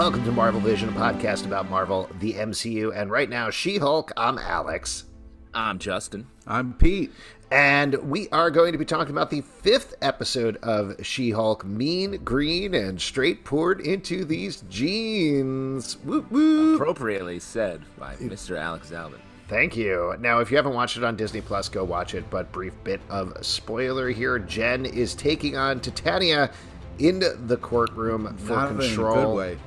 Welcome to Marvel Vision, a podcast about Marvel, the MCU, and right now, She-Hulk. I'm Alex. I'm Justin. I'm Pete. And we are going to be talking about the 5th episode of She-Hulk, Mean, Green, and Straight Poured into These Jeans. Woo woo. Appropriately said by Mr. Alex Alvin. Thank you. Now, if you haven't watched it on Disney Plus, go watch it. But brief bit of spoiler here. Jen is taking on Titania in the courtroom for Not control. In a good way.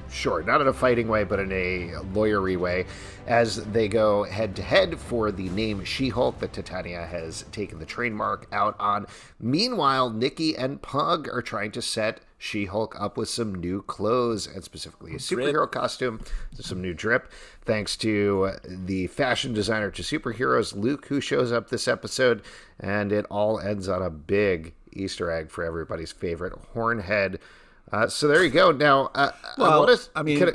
Sure, not in a fighting way, but in a lawyery way, as they go head-to-head for the name She-Hulk that Titania has taken the trademark out on. Meanwhile, Nikki and Pug are trying to set She-Hulk up with some new clothes, and specifically a superhero costume, some new drip, thanks to the fashion designer to superheroes, Luke, who shows up this episode, and it all ends on a big Easter egg for everybody's favorite Hornhead. So there you go. Now,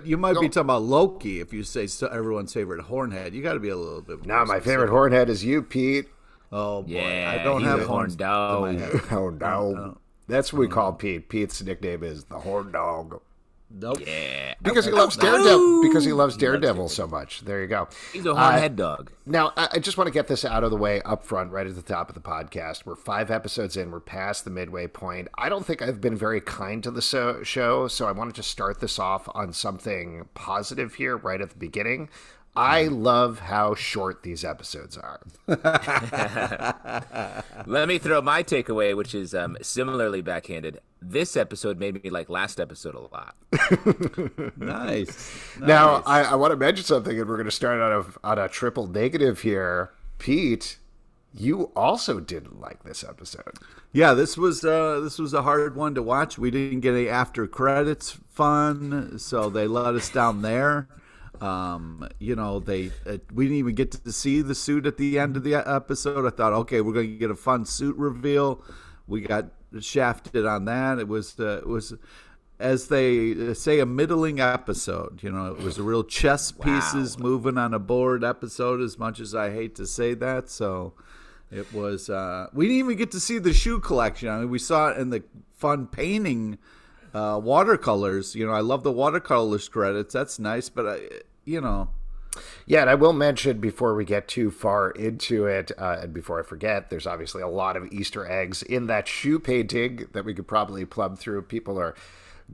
you might be talking about Loki if you say everyone's favorite Hornhead. You got to be a little bit more. No, my favorite Hornhead is you, Pete. Oh, boy. Yeah, I don't have horn dog. Horn dog. That's what we call Pete. Pete's nickname is the Horn Dog. Nope. Yeah. Because he loves Daredevil. Because he loves Daredevil so much. There you go. He's a hornhead dog. Now, I just want to get this out of the way up front, right at the top of the podcast. We're 5 episodes in. We're past the midway point. I don't think I've been very kind to the show, so I wanted to start this off on something positive here right at the beginning. I love how short these episodes are. Let me throw my takeaway, which is similarly backhanded. This episode made me like last episode a lot. Nice. Now, I want to mention something, and we're going to start on a triple negative here. Pete, you also didn't like this episode. Yeah, this was a hard one to watch. We didn't get any after credits fun, so they let us down there. We didn't even get to see the suit at the end of the episode. I thought, okay, we're going to get a fun suit reveal. We got shafted on that. It was, as they say, a middling episode. You know, it was a real chess pieces moving on a board episode, as much as I hate to say that. So it was, we didn't even get to see the shoe collection. I mean, we saw it in the fun painting watercolors. You know, I love the watercolors credits. That's nice, but Yeah, and I will mention before we get too far into it, and before I forget, there's obviously a lot of Easter eggs in that shoe painting that we could probably plumb through. People are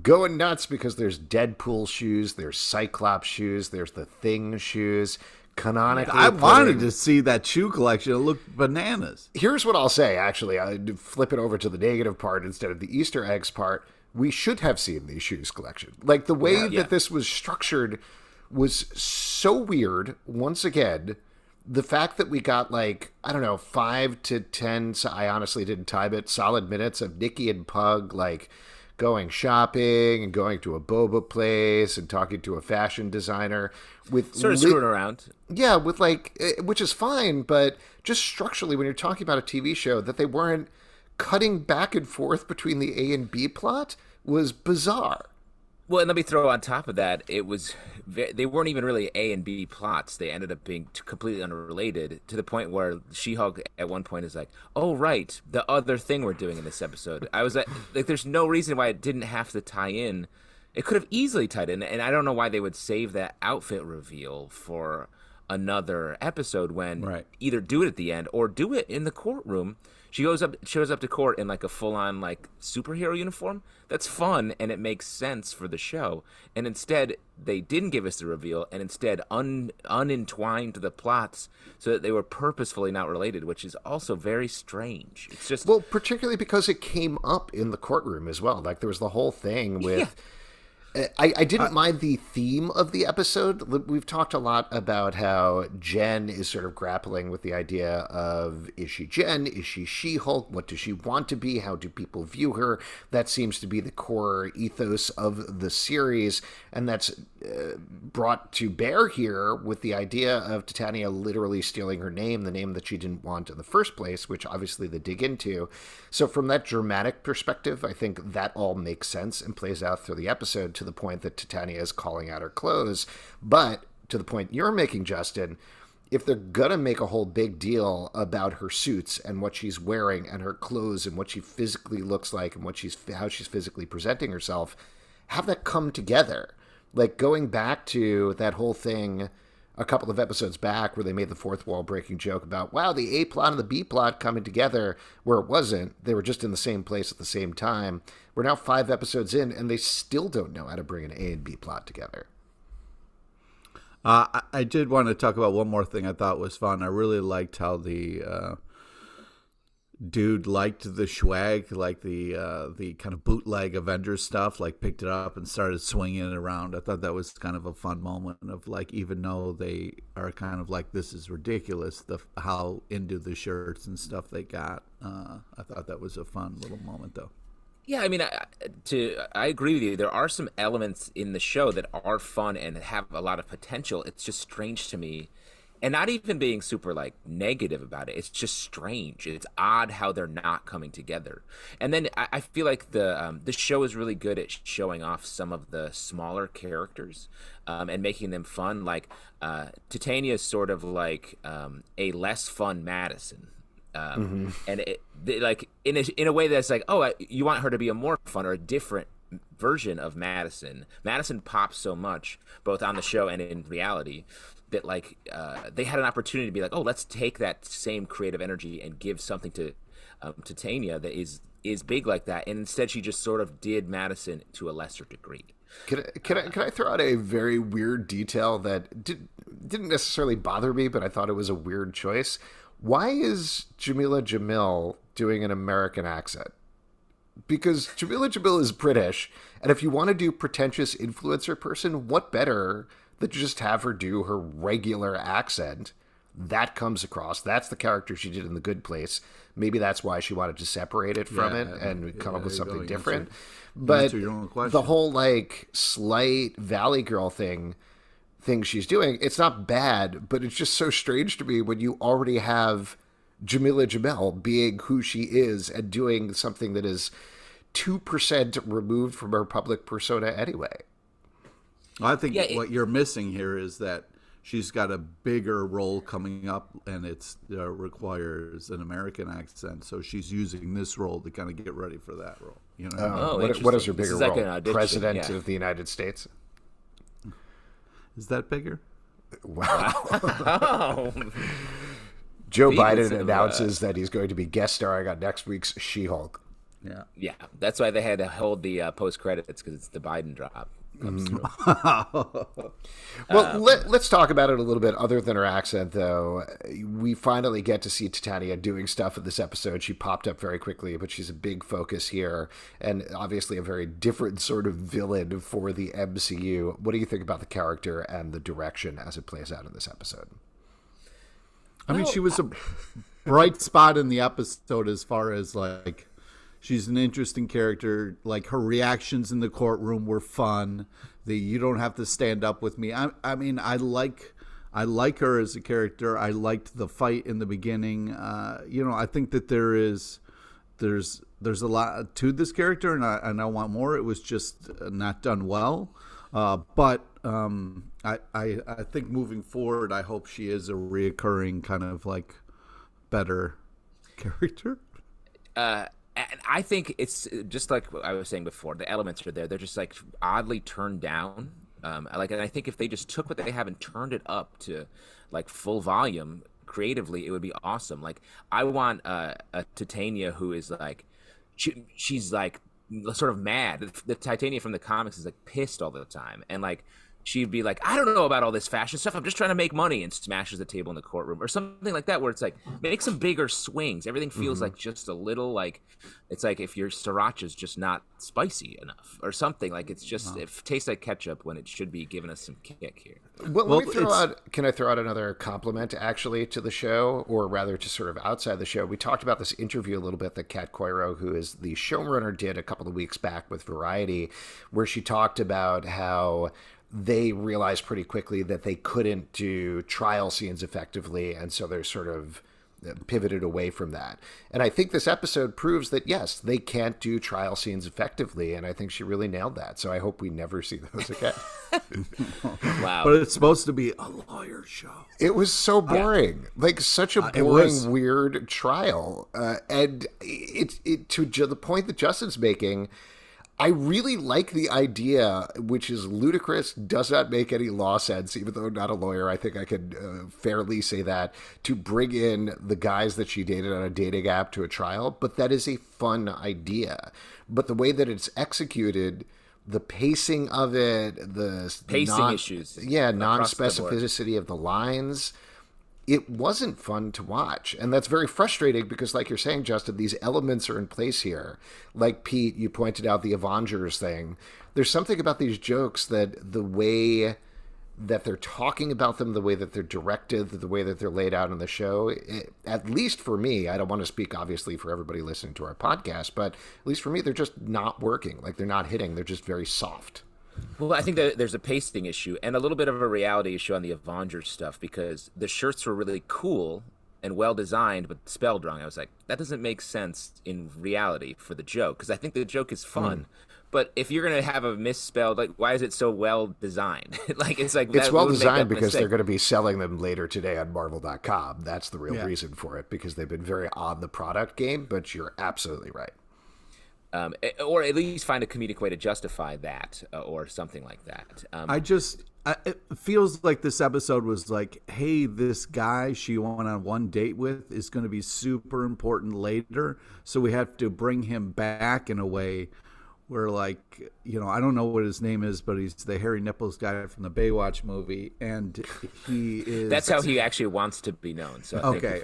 going nuts because there's Deadpool shoes, there's Cyclops shoes, there's the Thing shoes. Canonically, I wanted to see that shoe collection. It looked bananas. Here's what I'll say, actually. I'd flip it over to the negative part instead of the Easter eggs part. We should have seen these shoes collection. Like, the way that this was structured was so weird. Once again, the fact that we got 5 to 10, so I honestly didn't time it, solid minutes of Nikki and Pug going shopping and going to a boba place and talking to a fashion designer with sort of screwing around. Yeah, with which is fine, but just structurally when you're talking about a TV show, that they weren't cutting back and forth between the A and B plot was bizarre. Well, and let me throw on top of that, they weren't even really A and B plots. They ended up being completely unrelated, to the point where She-Hulk at one point is like, oh, right, the other thing we're doing in this episode. I was like, there's no reason why it didn't have to tie in. It could have easily tied in, and I don't know why they would save that outfit reveal for another episode when either do it at the end or do it in the courtroom. She shows up to court in a full-on superhero uniform. That's fun, and it makes sense for the show. And instead, they didn't give us the reveal, and instead unentwined the plots so that they were purposefully not related, which is also very strange. It's just particularly because it came up in the courtroom as well. There was the whole thing with. Yeah. I didn't mind the theme of the episode. We've talked a lot about how Jen is sort of grappling with the idea of, is she Jen? Is she She-Hulk? What does she want to be? How do people view her? That seems to be the core ethos of the series, and that's brought to bear here with the idea of Titania literally stealing her name, the name that she didn't want in the first place, which obviously they dig into. So from that dramatic perspective, I think that all makes sense and plays out through the episode, to the point that Titania is calling out her clothes. But to the point you're making, Justin, if they're going to make a whole big deal about her suits and what she's wearing and her clothes and what she physically looks like and how she's physically presenting herself, have that come together. Like going back to that whole thing a couple of episodes back where they made the fourth wall breaking joke about, wow, the A plot and the B plot coming together, where it wasn't. They were just in the same place at the same time. We're now 5 episodes in, and they still don't know how to bring an A and B plot together. I did want to talk about one more thing I thought was fun. I really liked how the dude liked the swag, like the kind of bootleg Avengers stuff, like picked it up and started swinging it around. I thought that was kind of a fun moment of like, even though they are kind of like, this is ridiculous, how into the shirts and stuff they got. I thought that was a fun little moment, though. Yeah, I mean, I agree with you. There are some elements in the show that are fun and have a lot of potential. It's just strange to me, and not even being super like negative about it. It's just strange. It's odd how they're not coming together. And then I feel like the show is really good at showing off some of the smaller characters and making them fun. Like Titania is sort of like a less fun Madison. And like in a way that's like, oh, you want her to be a more fun or a different version of Madison. Madison pops so much, both on the show and in reality, that like they had an opportunity to be like, oh, let's take that same creative energy and give something to Titania that is big like that. And instead, she just sort of did Madison to a lesser degree. Can I throw out a very weird detail that didn't necessarily bother me, but I thought it was a weird choice? Why is Jamila Jamil doing an American accent? Because Jamila Jamil is British, and if you want to do pretentious influencer person, what better than to just have her do her regular accent? That comes across. That's the character she did in The Good Place. Maybe that's why she wanted to separate it from it and come up with something different. But the whole like slight Valley Girl thing she's doing, it's not bad, but it's just so strange to me when you already have Jamila Jamil being who she is and doing something that is 2% removed from her public persona anyway. I think what you're missing here is that she's got a bigger role coming up, and it requires an American accent. So she's using this role to kind of get ready for that role. You know, what is her bigger role? Like President of the United States. Is that bigger? Wow. Joe Biden announces that he's going to be guest starring on next week's She-Hulk. Yeah. That's why they had to hold the post credits, because it's the Biden drop. Well, let's talk about it a little bit. Other than her accent, though, we finally get to see Titania doing stuff in this episode. She popped up very quickly, but she's a big focus here, and obviously a very different sort of villain for the MCU. What do you think about the character and the direction as it plays out in this episode? I mean, she was a bright spot in the episode as far as like, she's an interesting character. Like, her reactions in the courtroom were fun. You don't have to stand up with me. I mean, I like her as a character. I liked the fight in the beginning. I think that there's a lot to this character, and I want more. It was just not done well. But I think moving forward, I hope she is a reoccurring kind of like better character. And I think it's just like I was saying before. The elements are there; they're just like oddly turned down. And I think if they just took what they have and turned it up to like full volume creatively, it would be awesome. Like, I want a Titania who is like, she's like sort of mad. The Titania from the comics is like pissed all the time, and like, she'd be like, I don't know about all this fashion stuff. I'm just trying to make money, and smashes the table in the courtroom or something like that, where it's like, make some bigger swings. Everything feels like just a little like, it's like if your sriracha's just not spicy enough or something. Like, it's just, it tastes like ketchup when it should be giving us some kick here. Well, can I throw out another compliment actually to the show, or rather to sort of outside the show? We talked about this interview a little bit that Kat Coiro, who is the showrunner, did a couple of weeks back with Variety, where she talked about how they realized pretty quickly that they couldn't do trial scenes effectively, and so they're sort of pivoted away from that. And I think this episode proves that, yes, they can't do trial scenes effectively, and I think she really nailed that. So I hope we never see those again. Wow. But it's supposed to be a lawyer show. It was so boring. Like, such a boring, weird trial. And it to the point that Justin's making, I really like the idea, which is ludicrous, does not make any law sense, even though I'm not a lawyer. I think I could fairly say that, to bring in the guys that she dated on a dating app to a trial. But that is a fun idea. But the way that it's executed, the pacing of it, the pacing issues. Yeah, non-specificity of the lines. It wasn't fun to watch. And that's very frustrating because, like you're saying, Justin, these elements are in place here. Like Pete, you pointed out the Avengers thing. There's something about these jokes that the way that they're talking about them, the way that they're directed, the way that they're laid out in the show, at least for me, I don't want to speak obviously for everybody listening to our podcast, but at least for me, they're just not working. Like, they're not hitting. They're just very soft. Well, I think that there's a pacing issue and a little bit of a reality issue on the Avengers stuff because the shirts were really cool and well designed, but spelled wrong. I was like, that doesn't make sense in reality for the joke, because I think the joke is fun. But if you're going to have a misspelled, like, why is it so well designed? It's well designed because they're going to be selling them later today on Marvel.com. That's the real reason for it, because they've been very on the product game. But you're absolutely right. Or at least find a comedic way to justify that, or something like that. It feels like this episode was like, hey, this guy she went on one date with is going to be super important later, so we have to bring him back in a way where, like, I don't know what his name is, but he's the hairy nipples guy from the Baywatch movie, and he is... That's how he actually wants to be known. So okay.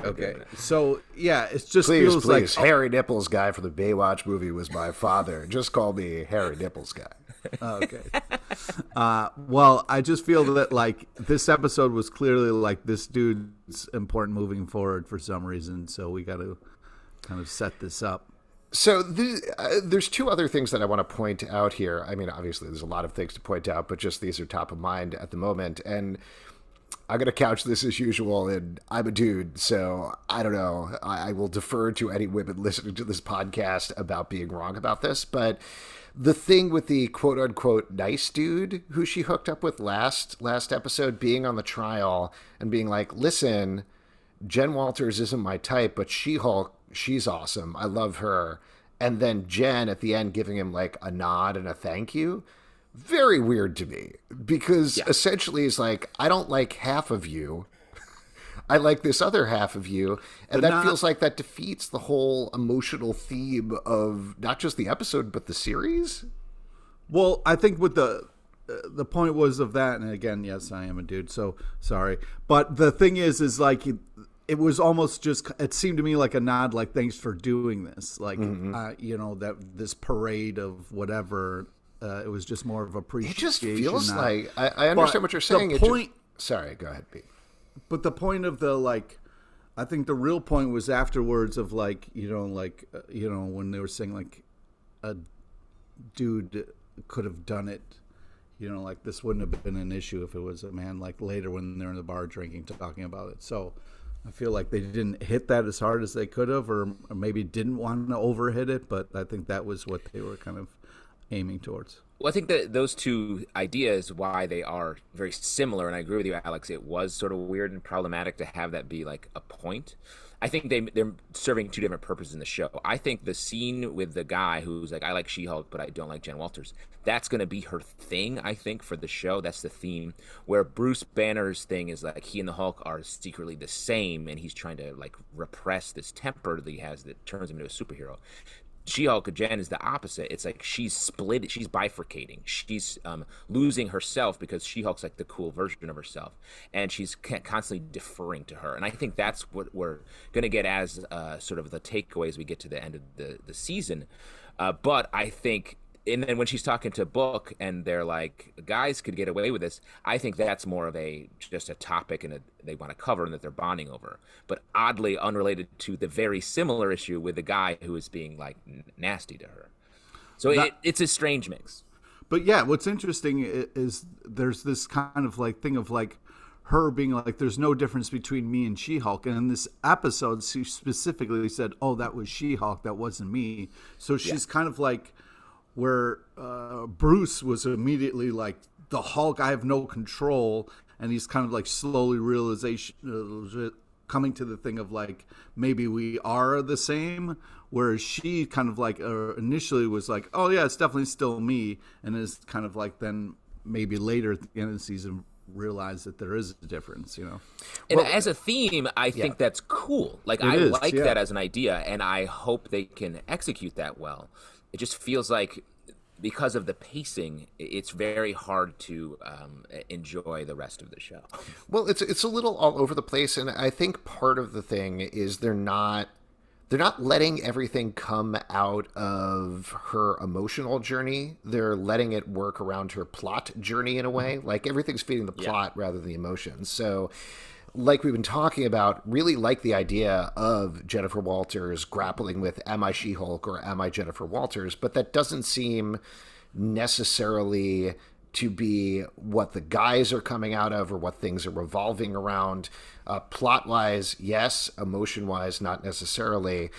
So, yeah, it just please, feels like... hairy nipples guy from the Baywatch movie was my father. Just call me hairy nipples guy. Okay. Well, I just feel that, like, this episode was clearly, like, this dude's important moving forward for some reason, so we got to kind of set this up. So there's two other things that I want to point out here. I mean, obviously, there's a lot of things to point out, but just these are top of mind at the moment. And I'm going to couch this as usual, and I'm a dude, so I don't know. I will defer to any women listening to this podcast about being wrong about this. But the thing with the quote-unquote nice dude who she hooked up with last episode being on the trial and being like, listen, Jen Walters isn't my type, but She-Hulk, she's awesome. I love her. And then Jen at the end giving him like a nod and a thank you. Very weird to me, because essentially it's like, I don't like half of you. I like this other half of you. And that feels like that defeats the whole emotional theme of not just the episode, but the series. Well, I think with the point was of that, and again, yes, I am a dude, so sorry. But the thing is like, it was almost just, it seemed to me like a nod, like, thanks for doing this. Like, that this parade of whatever, it was just more of appreciation. It just feels like, I understand what you're saying. Sorry, go ahead, Pete. But the point of the, like, I think the real point was afterwards of, like, when they were saying, like, a dude could have done it. Like, this wouldn't have been an issue if it was a man, like, later when they're in the bar drinking, talking about it. So I feel like they didn't hit that as hard as they could have, or maybe didn't want to overhit it, but I think that was what they were kind of aiming towards. Well, I think that those two ideas, why they are very similar, and I agree with you, Alex, it was sort of weird and problematic to have that be like a point. I think they're serving two different purposes in the show. I think the scene with the guy who's like, I like She-Hulk, but I don't like Jen Walters, that's going to be her thing, I think, for the show. That's the theme. Where Bruce Banner's thing is like he and the Hulk are secretly the same, and he's trying to like repress this temper that he has that turns him into a superhero. She-Hulk, Jen, is the opposite. It's like she's split, she's bifurcating. She's losing herself because She-Hulk's like the cool version of herself, and she's constantly deferring to her. And I think that's what we're going to get as sort of the takeaways we get to the end of the season. But I think, and then when she's talking to Book and they're like, guys could get away with this, I think that's more of just a topic and they want to cover and that they're bonding over. But oddly unrelated to the very similar issue with the guy who is being like nasty to her. So it's a strange mix. But yeah, what's interesting is there's this kind of like thing of like her being like, there's no difference between me and She-Hulk. And in this episode, she specifically said, oh, that was She-Hulk, that wasn't me. So she's kind of like, where Bruce was immediately like, the Hulk, I have no control, and he's kind of like slowly coming to the thing of like maybe we are the same, whereas she kind of like initially was like, oh yeah, it's definitely still me, and is kind of like then maybe later at the end of the season realize that there is a difference, you know. And as a theme, I think that's cool. Like I like that as an idea, and I hope they can execute that well. It just feels like because of the pacing, it's very hard to enjoy the rest of the show. Well, it's a little all over the place, and I think part of the thing is they're not letting everything come out of her emotional journey. They're letting it work around her plot journey in a way. Like everything's feeding the plot rather than the emotions. So like we've been talking about, really like the idea of Jennifer Walters grappling with, am I She-Hulk or am I Jennifer Walters? But that doesn't seem necessarily to be what the guys are coming out of or what things are revolving around. Plot-wise, yes. Emotion-wise, not necessarily.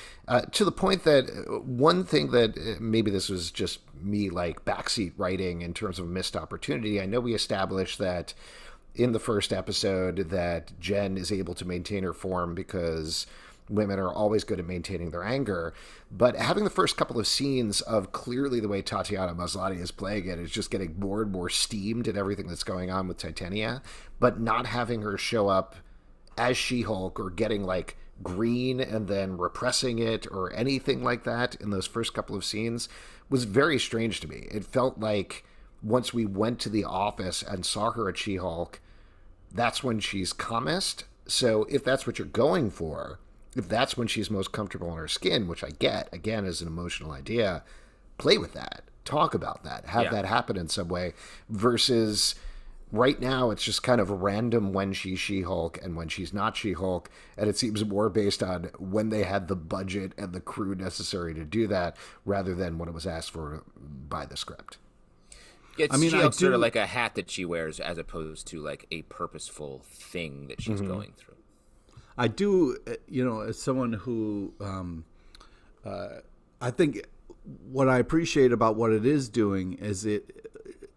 To the point that one thing that maybe this was just me like backseat writing in terms of missed opportunity. I know we established that in the first episode that Jen is able to maintain her form because women are always good at maintaining their anger. But having the first couple of scenes of clearly the way Tatiana Maslany is playing it is just getting more and more steamed at everything that's going on with Titania, but not having her show up as She-Hulk or getting like green and then repressing it or anything like that in those first couple of scenes was very strange to me. It felt like once we went to the office and saw her at She-Hulk, that's when she's calmest. So if that's what you're going for, if that's when she's most comfortable in her skin, which I get, again, is an emotional idea, play with that. Talk about that. Have that happen in some way. Versus right now, it's just kind of random when she's She-Hulk and when she's not She-Hulk. And it seems more based on when they had the budget and the crew necessary to do that rather than when it was asked for by the script. It's She-Hulk's sort of like a hat that she wears as opposed to like a purposeful thing that she's going through. I do, as someone who, I think what I appreciate about what it is doing is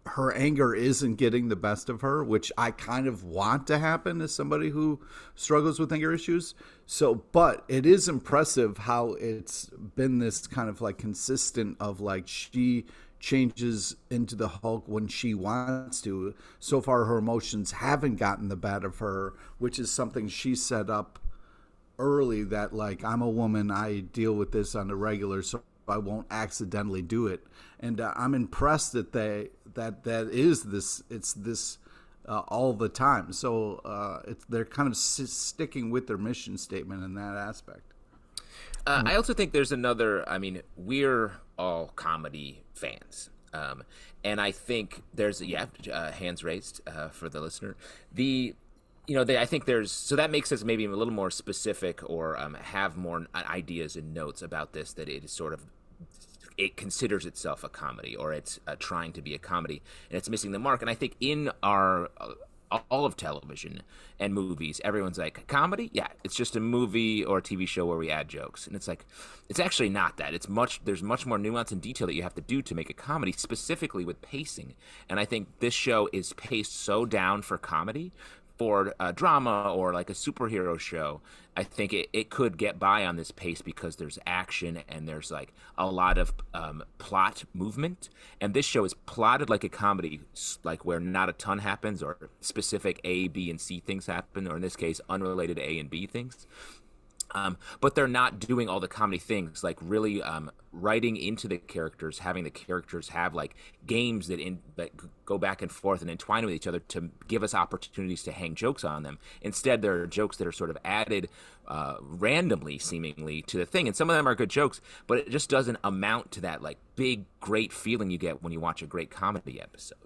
her anger isn't getting the best of her, which I kind of want to happen as somebody who struggles with anger issues. So, but it is impressive how it's been this kind of like consistent of like she changes into the Hulk when she wants to. So far, her emotions haven't gotten the better of her, which is something she set up early, that like, I'm a woman, I deal with this on the regular, so I won't accidentally do it. And I'm impressed that that is this. It's this all the time. So they're kind of sticking with their mission statement in that aspect. I also think there's another. I mean, we're all comedy fans, and I think there's hands raised for the listener. I think there's, so that makes us maybe a little more specific or have more ideas and notes about this, that it is sort of, it considers itself a comedy, or it's trying to be a comedy, and it's missing the mark. And I think in our all of television and movies, everyone's like, comedy? Yeah, it's just a movie or a TV show where we add jokes. And it's like, it's actually not that. There's much more nuance and detail that you have to do to make a comedy, specifically with pacing. And I think this show is paced so down for comedy. For a drama or like a superhero show, I think it could get by on this pace because there's action and there's like a lot of plot movement. And this show is plotted like a comedy, like where not a ton happens or specific A, B, and C things happen, or in this case, unrelated A and B things. But they're not doing all the comedy things, like really writing into the characters, having the characters have like games that go back and forth and entwine with each other to give us opportunities to hang jokes on them. Instead, there are jokes that are sort of added randomly, seemingly, to the thing. And some of them are good jokes, but it just doesn't amount to that like big, great feeling you get when you watch a great comedy episode.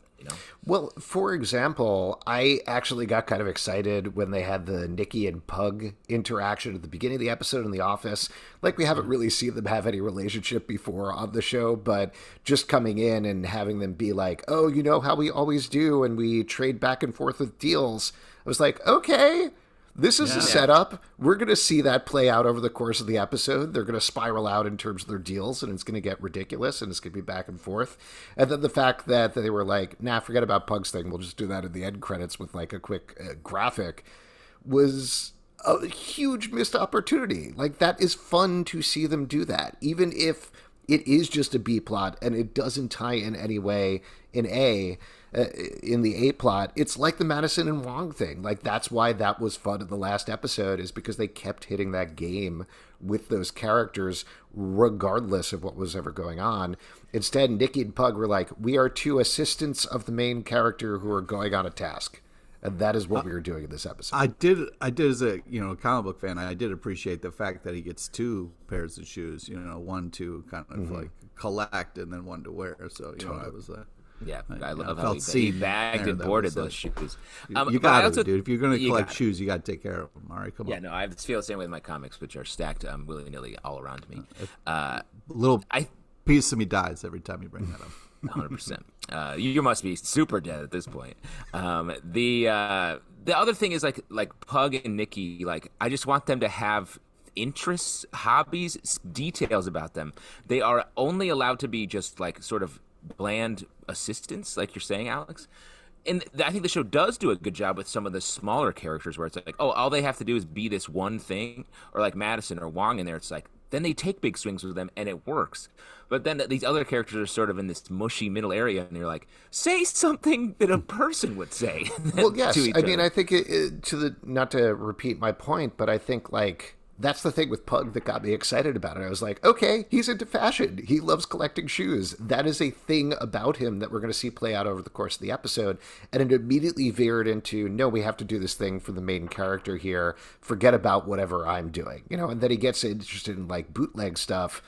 Well, for example, I actually got kind of excited when they had the Nikki and Pug interaction at the beginning of the episode in the office. Like, we haven't really seen them have any relationship before on the show, but just coming in and having them be like, oh, you know how we always do, and we trade back and forth with deals. I was like, okay, this is a setup. We're going to see that play out over the course of the episode. They're going to spiral out in terms of their deals, and it's going to get ridiculous, and it's going to be back and forth. And then the fact that they were like, nah, forget about Pug's thing. We'll just do that in the end credits with like a quick graphic was a huge missed opportunity. Like, that is fun to see them do that, even if it is just a B plot and it doesn't tie in any way in in the A plot. It's like the Madison and Wong thing. Like, that's why that was fun in the last episode, is because they kept hitting that game with those characters regardless of what was ever going on. Instead, Nikki and Pug were like, we are two assistants of the main character who are going on a task. And that is what we were doing in this episode. I did as a comic book fan, I did appreciate the fact that he gets two pairs of shoes. One to kind of like collect, and then one to wear. So I was I love how he bagged and boarded those shoes. You got to, dude. If you're going to collect shoes, you got to take care of them. All right, come on. Yeah, no, I feel the same way with my comics, which are stacked willy-nilly all around me. Little piece of me dies every time you bring that up. 100%. You must be super dead at this point. The other thing is like Pug and Nikki. Like, I just want them to have interests, hobbies, details about them. They are only allowed to be just like sort of bland assistants, like you're saying, Alex. And I think the show does do a good job with some of the smaller characters, where it's like, oh, all they have to do is be this one thing, or like Madison or Wong in there. It's like, then they take big swings with them and it works. But then these other characters are sort of in this mushy middle area, and you're like, say something that a person would say. Well, yes. I mean, I think not to repeat my point, but I think like that's the thing with Pug that got me excited about it. I was like, okay, he's into fashion. He loves collecting shoes. That is a thing about him that we're going to see play out over the course of the episode. And it immediately veered into, no, we have to do this thing for the main character here. Forget about whatever I'm doing, And then he gets interested in like bootleg stuff,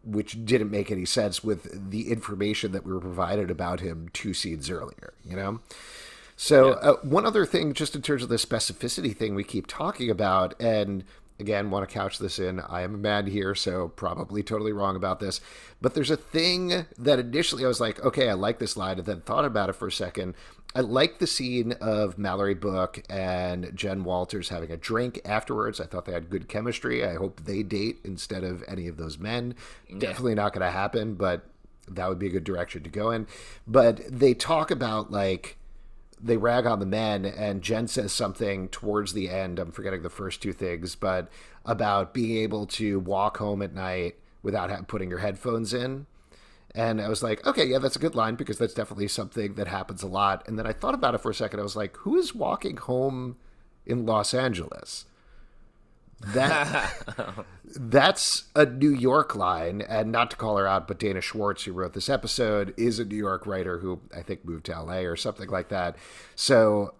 which didn't make any sense with the information that we were provided about him 2 scenes earlier, So one other thing, just in terms of the specificity thing we keep talking about, and again, want to couch this in, I am a man here, so probably totally wrong about this, but there's a thing that initially I was like, okay, I like this line, and then thought about it for a second. I like the scene of Mallory Book and Jen Walters having a drink afterwards. I thought they had good chemistry. I hope they date instead of any of those men. Yeah. Definitely not going to happen, but that would be a good direction to go in. But they talk about, like, they rag on the men, and Jen says something towards the end, I'm forgetting the first two things, but about being able to walk home at night without putting your headphones in. And I was like, okay, yeah, that's a good line, because that's definitely something that happens a lot. And then I thought about it for a second. I was like, who is walking home in Los Angeles? That's a New York line, and not to call her out, but Dana Schwartz, who wrote this episode, is a New York writer who I think moved to LA or something like that. So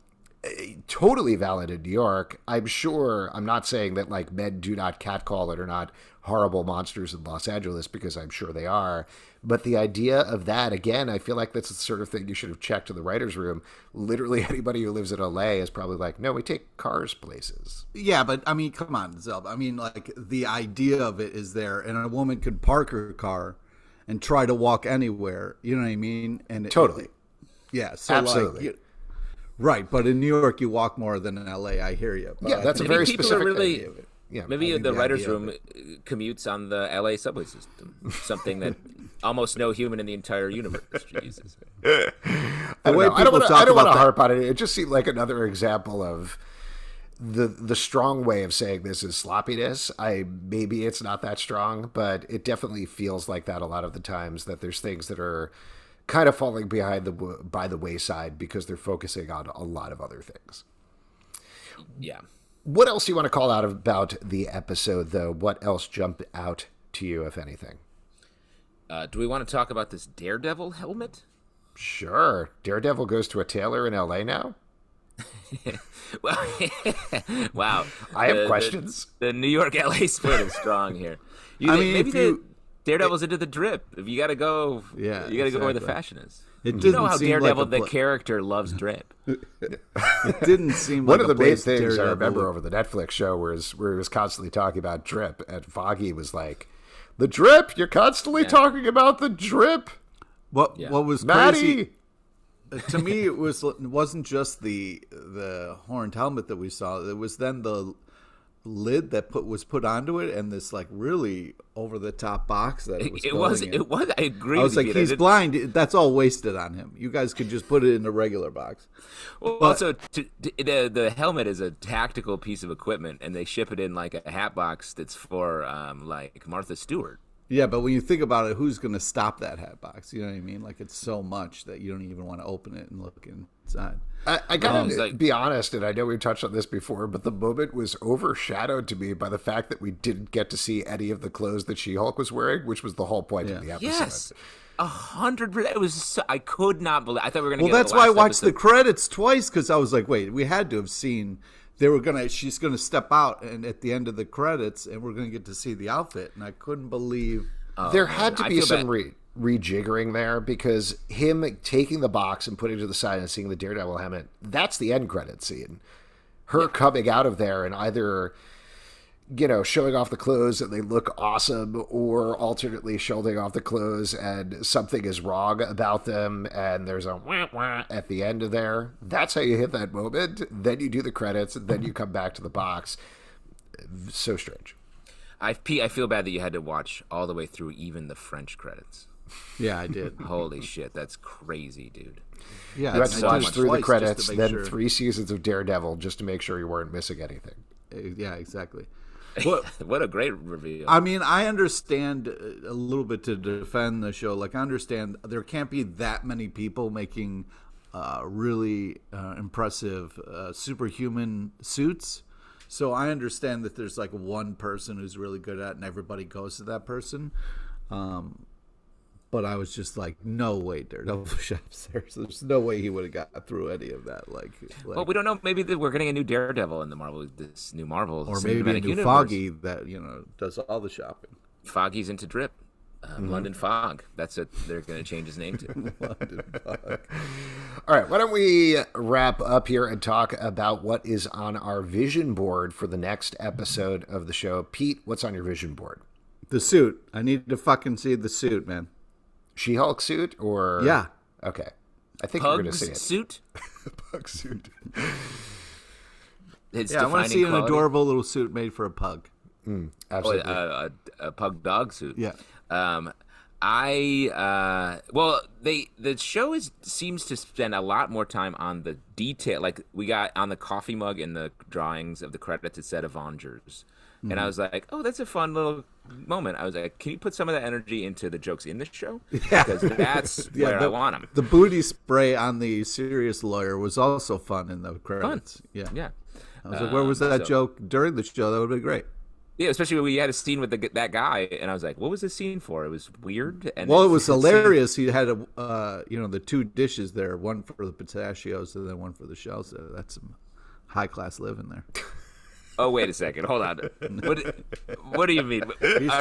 totally valid in New York. I'm sure, I'm not saying that like men do not catcall it or not horrible monsters in Los Angeles, because I'm sure they are. But the idea of that, again, I feel like that's the sort of thing you should have checked in the writer's room. Literally anybody who lives in LA is probably like, no, we take cars places. Yeah, but I mean, come on, Zelb. I mean, like, the idea of it is there, and a woman could park her car and try to walk anywhere. You know what I mean? And totally. Yeah, so absolutely. Like, right, but in New York, you walk more than in LA. I hear you. But yeah, that's a very specific idea of it. Yeah, maybe the writer's room commutes on the LA subway system, something that almost no human in the entire universe uses. I don't want to harp on it. It just seemed like another example of the strong way of saying this is sloppiness. Maybe it's not that strong, but it definitely feels like that a lot of the times, that there's things that are kind of falling by the wayside because they're focusing on a lot of other things. Yeah. What else do you want to call out about the episode, though? What else jumped out to you, if anything? Do we want to talk about this Daredevil helmet? Sure. Daredevil goes to a tailor in LA now? Well, wow. I have questions. The New York LA split is strong here. Daredevil's into the drip. If you got to go, you got to go where the fashion is. You know how Daredevil, the character, loves drip. It didn't seem one like of the main things Daredevil. I remember over the Netflix show where he was constantly talking about drip, and Foggy was like, "The drip? You're constantly talking about the drip." What was Maddie? Crazy? To me, it wasn't just the horned helmet that we saw. It was then the lid that was put onto it, and this like really over the top box that it was. It was. I agree. I was like, he's blind. That's all wasted on him. You guys could just put it in a regular box. Well, also, the helmet is a tactical piece of equipment, and they ship it in like a hat box that's for like Martha Stewart. Yeah, but when you think about it, who's going to stop that hat box? You know what I mean? Like, it's so much that you don't even want to open it and look inside. I gotta be honest, and I know we've touched on this before, but the moment was overshadowed to me by the fact that we didn't get to see any of the clothes that She-Hulk was wearing, which was the whole point of the episode. Yes, 100%. It was. I could not believe. I thought we were going to. Well, that's why I watched the credits twice, because I was like, wait, we had to have seen. She's gonna step out, and at the end of the credits, and we're gonna get to see the outfit, and I couldn't believe there had to be some rejiggering there, because him taking the box and putting it to the side and seeing the Daredevil helmet, that's the end credit scene. Her coming out of there and either, showing off the clothes and they look awesome, or alternately showing off the clothes and something is wrong about them and there's a wah wah at the end of there. That's how you hit that moment. Then you do the credits, and then you come back to the box. So strange. I feel bad that you had to watch all the way through even the French credits. Yeah, I did. Holy shit, that's crazy, dude. Yeah, you had to watch through the credits, then 3 seasons of Daredevil just to make sure you weren't missing anything. Yeah, exactly. What a great reveal. I mean, I understand a little bit to defend the show. Like, I understand there can't be that many people making really impressive superhuman suits. So I understand that there's like one person who's really good at it and everybody goes to that person. But I was just like, no way, Daredevil shops there. So there's no way he would have got through any of that. Well, we don't know. Maybe we're getting a new Daredevil in this new Marvel, or maybe a new universe. Foggy that does all the shopping. Foggy's into drip. London Fog. That's what they're going to change his name to. London Fog. All right, why don't we wrap up here and talk about what is on our vision board for the next episode of the show. Pete, what's on your vision board? The suit. I need to fucking see the suit, man. She-Hulk suit, or yeah? Okay, I think Pug's we're going to see it. Suit. Pug suit. I want to see an adorable little suit made for a pug. Absolutely, a pug dog suit. Yeah. The show seems to spend a lot more time on the detail. Like, we got on the coffee mug in the drawings of the credits, it said Avengers. And I was like, oh, that's a fun little moment. I was like, can you put some of that energy into the jokes in the show? Yeah. Because that's where I want them. The booty spray on the serious lawyer was also fun in the credits. Fun. Yeah. I was like, where was that joke during the show? That would have been great. Yeah, especially when we had a scene with that guy, and I was like, what was this scene for? It was weird. And well, it was hilarious. He had the 2 dishes there, one for the pistachios and then one for the shells. So that's some high-class living there. Oh, wait a second. Hold on. What do you mean? He's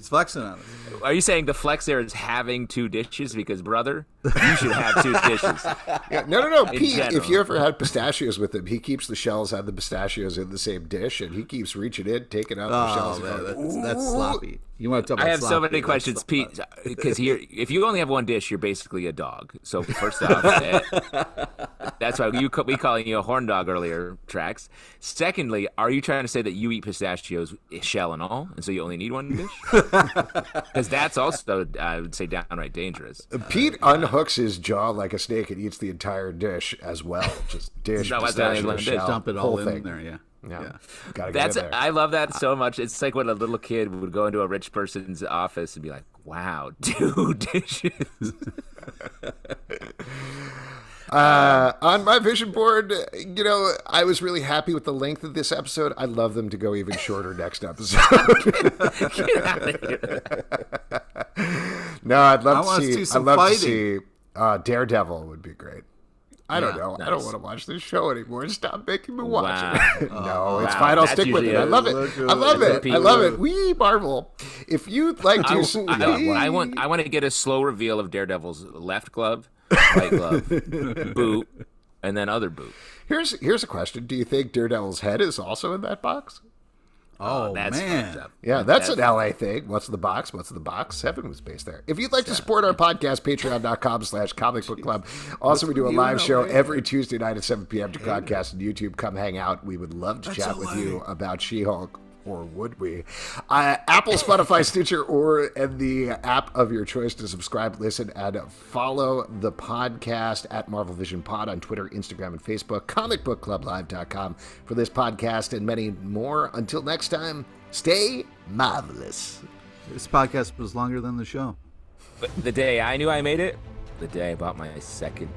flexing on it. Are you saying the flex there is having 2 dishes? Because, brother, you should have 2 dishes. Yeah, no. Pete, if you ever had pistachios with him, he keeps the shells and the pistachios in the same dish, and he keeps reaching in, taking out the shells. Man, that's sloppy. You want to talk about I have sloppy, so many questions, Pete, because here, if you only have 1 dish, you're basically a dog. So first off, that's why we calling you a horn dog earlier, Trax. Secondly, are you trying to say that you eat pistachios shell and all, and so you only need 1 dish? Because that's also, I would say, downright dangerous. Pete unhooks his jaw like a snake and eats the entire dish as well. Just dish, pistachio, shell, dump it all in there, yeah. Gotta get in there. I love that so much. It's like when a little kid would go into a rich person's office and be like, wow, 2 dishes. On my vision board, I was really happy with the length of this episode. I'd love them to go even shorter next episode. Get out of here. No, I'd love to see Daredevil would be great. I don't know. Nice. I don't want to watch this show anymore. Stop making me watch it. No, it's fine. I'll stick with it. I love it. I love it. I love it. We Marvel. If you'd like to, I want to get a slow reveal of Daredevil's left glove, right glove, boot, and then other boot. Here's a question. Do you think Daredevil's head is also in that box? Oh, that's man. fucked up. Yeah, that's an LA thing. What's the box? What's the box? 7 was based there. If you'd like to support our podcast, patreon.com/Comic Book Club. Also, we do a live show every Tuesday night at 7 p.m. to podcast and YouTube. Come hang out. We would love to chat with you about She-Hulk. Or would we? Apple, Spotify, Stitcher, and the app of your choice to subscribe, listen, and follow the podcast at Marvel Vision Pod on Twitter, Instagram, and Facebook. ComicBookClubLive.com for this podcast and many more. Until next time, stay marvelous. This podcast was longer than the show. But the day I knew I made it, the day I bought my second.